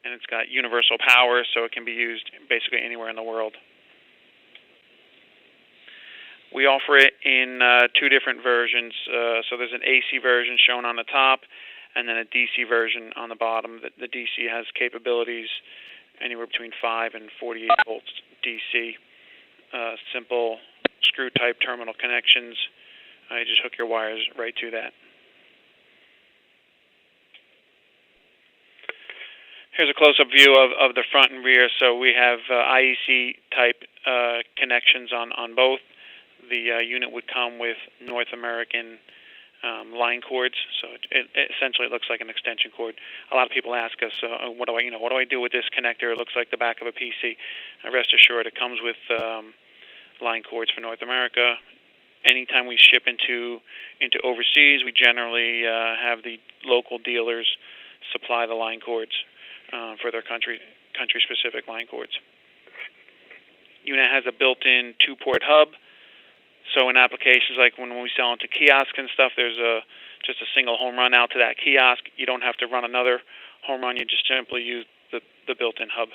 and it's got universal power, so it can be used basically anywhere in the world. We offer it in two different versions. So there's an AC version shown on the top, and then a DC version on the bottom. The DC has capabilities anywhere between 5 and 48 volts DC. Simple screw-type terminal connections. You just hook your wires right to that. Here's a close-up view of the front and rear. So we have IEC-type connections on both. The unit would come with North American line cords, so it essentially looks like an extension cord. A lot of people ask us, what do I do with this connector? It looks like the back of a PC. Rest assured, it comes with line cords for North America. Anytime we ship into overseas, we generally have the local dealers supply the line cords for their country-specific line cords. Unit has a built-in 2-port hub. So in applications like when we sell into kiosks and stuff, there's just a single home run out to that kiosk. You don't have to run another home run. You just simply use the built-in hub.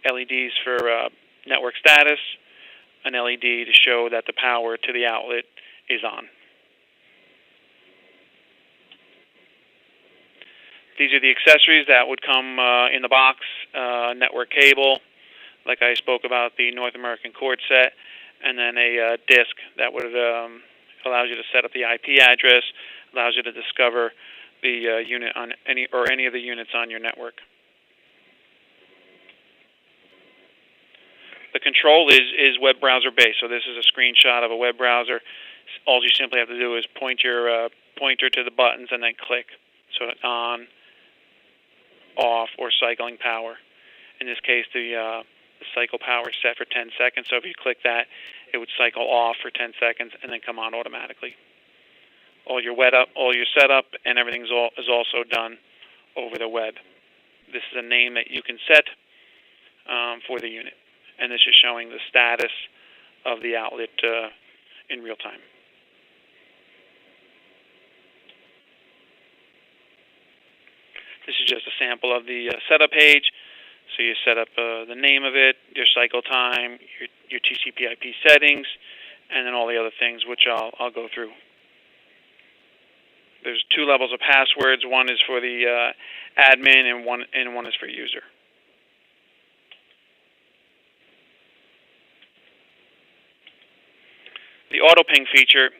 LEDs for network status, an LED to show that the power to the outlet is on. These are the accessories that would come in the box. Network cable, like I spoke about, the North American cord set, and then a disk that would allows you to set up the IP address, allows you to discover the unit on any of the units on your network. The control is web browser based, so this is a screenshot of a web browser. All you simply have to do is point your pointer to the buttons and then click. So on, off, or cycling power. In this case, the cycle power is set for 10 seconds, so if you click that, it would cycle off for 10 seconds and then come on automatically. All your setup and everything is also done over the web. This is a name that you can set for the unit, and this is showing the status of the outlet in real time. This is just a sample of the setup page. So you set up the name of it, your cycle time, your TCP/IP settings, and then all the other things, which I'll go through. There's 2 levels of passwords. One is for the admin, and one is for user. The AutoPing feature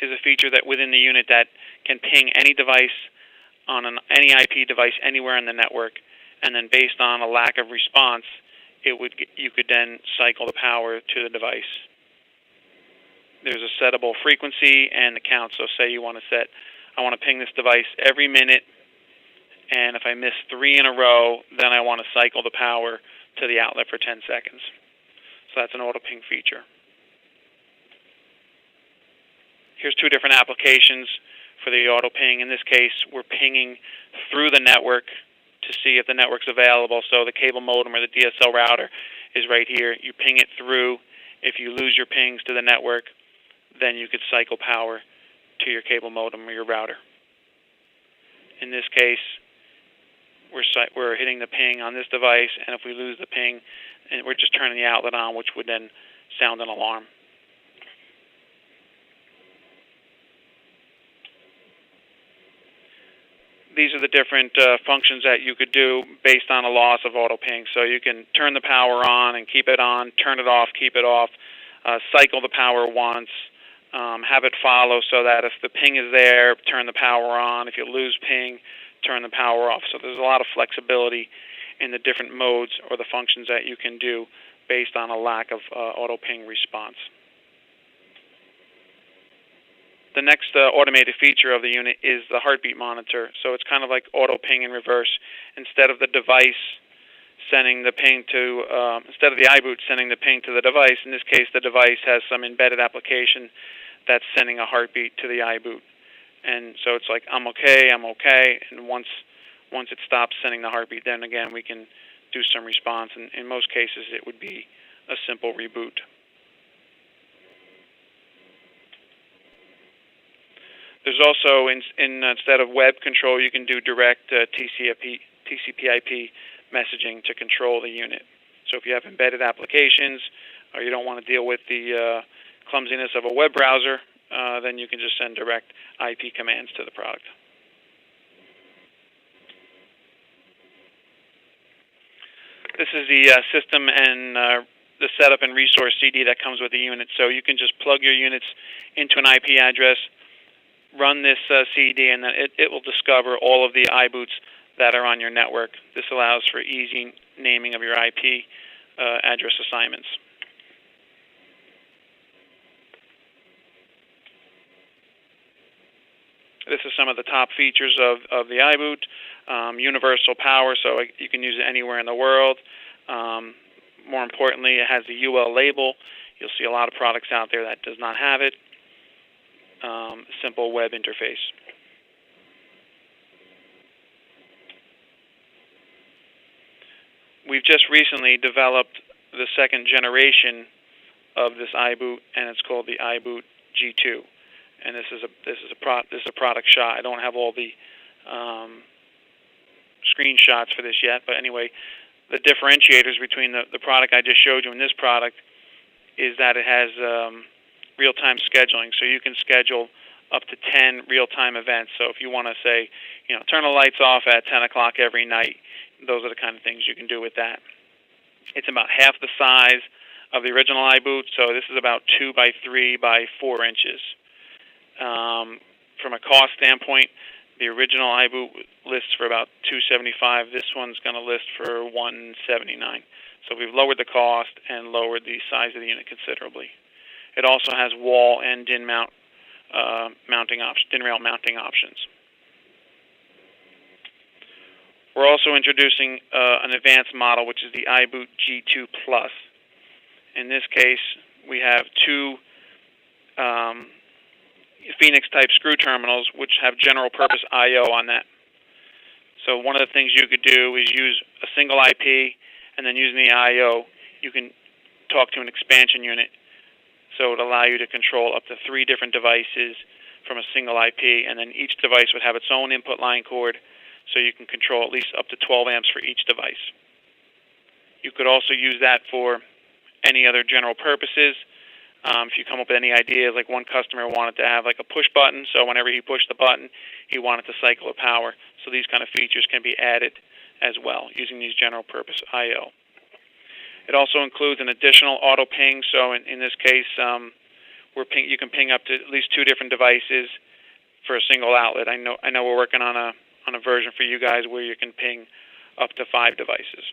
is a feature that within the unit that can ping any device on any IP device anywhere in the network. And then based on a lack of response, you could then cycle the power to the device. There's a settable frequency and the count. So say you want to set, I want to ping this device every minute, and if I miss 3 in a row, then I want to cycle the power to the outlet for 10 seconds. So that's an AutoPing feature. Here's 2 different applications for the AutoPing. In this case, we're pinging through the network to see if the network's available. So the cable modem or the DSL router is right here. You ping it through. If you lose your pings to the network, then you could cycle power to your cable modem or your router. In this case, we're hitting the ping on this device, and if we lose the ping, and we're just turning the outlet on, which would then sound an alarm. These are the different functions that you could do based on a loss of AutoPing. So you can turn the power on and keep it on, turn it off, keep it off, cycle the power once, have it follow so that if the ping is there, turn the power on. If you lose ping, turn the power off. So there's a lot of flexibility in the different modes or the functions that you can do based on a lack of AutoPing response. The next automated feature of the unit is the heartbeat monitor. So it's kind of like AutoPing in reverse. Instead of the device sending the ping to, instead of the iBoot sending the ping to the device, in this case the device has some embedded application that's sending a heartbeat to the iBoot. And so it's like, I'm okay, and once it stops sending the heartbeat, then again we can do some response. And in most cases it would be a simple reboot. There's also, instead of web control, you can do direct TCP TCP/IP messaging to control the unit. So if you have embedded applications, or you don't want to deal with the clumsiness of a web browser, then you can just send direct IP commands to the product. This is the system and the setup and resource CD that comes with the unit. So you can just plug your units into an IP address, run this CD, and then it will discover all of the iBoots that are on your network. This allows for easy naming of your IP address assignments. This is some of the top features of the iBoot. Universal power, so you can use it anywhere in the world. More importantly, it has the UL label. You'll see a lot of products out there that does not have it. Simple web interface. We've just recently developed the second generation of this iBoot, and it's called the iBoot G2. And this is a product shot. I don't have all the screenshots for this yet, but anyway, the differentiators between the product I just showed you and this product is that it has real-time scheduling, so you can schedule up to 10 real-time events. So if you want to say, turn the lights off at 10 o'clock every night, those are the kind of things you can do with that. It's about half the size of the original iBoot, so this is about 2 by 3 by 4 inches. From a cost standpoint, the original iBoot lists for about $275. This one's going to list for $179. So we've lowered the cost and lowered the size of the unit considerably. It also has wall and DIN rail mounting options. We're also introducing an advanced model, which is the iBoot G2 Plus. In this case, we have two Phoenix-type screw terminals, which have general-purpose I/O on that. So one of the things you could do is use a single IP, and then using the I/O, you can talk to an expansion unit. So it would allow you to control up to 3 different devices from a single IP, and then each device would have its own input line cord, so you can control at least up to 12 amps for each device. You could also use that for any other general purposes. If you come up with any ideas, like one customer wanted to have like a push button, so whenever he pushed the button, he wanted to cycle a power. So these kind of features can be added as well using these general purpose I/O. It also includes an additional auto ping. So in this case, you can ping up to at least 2 different devices for a single outlet. I know we're working on a version for you guys where you can ping up to 5 devices.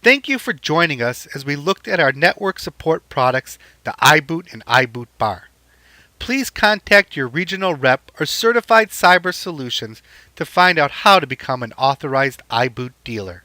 Thank you for joining us as we looked at our network support products, the iBoot and iBoot Bar. Please contact your regional rep or certified cyber solutions to find out how to become an authorized iBoot dealer.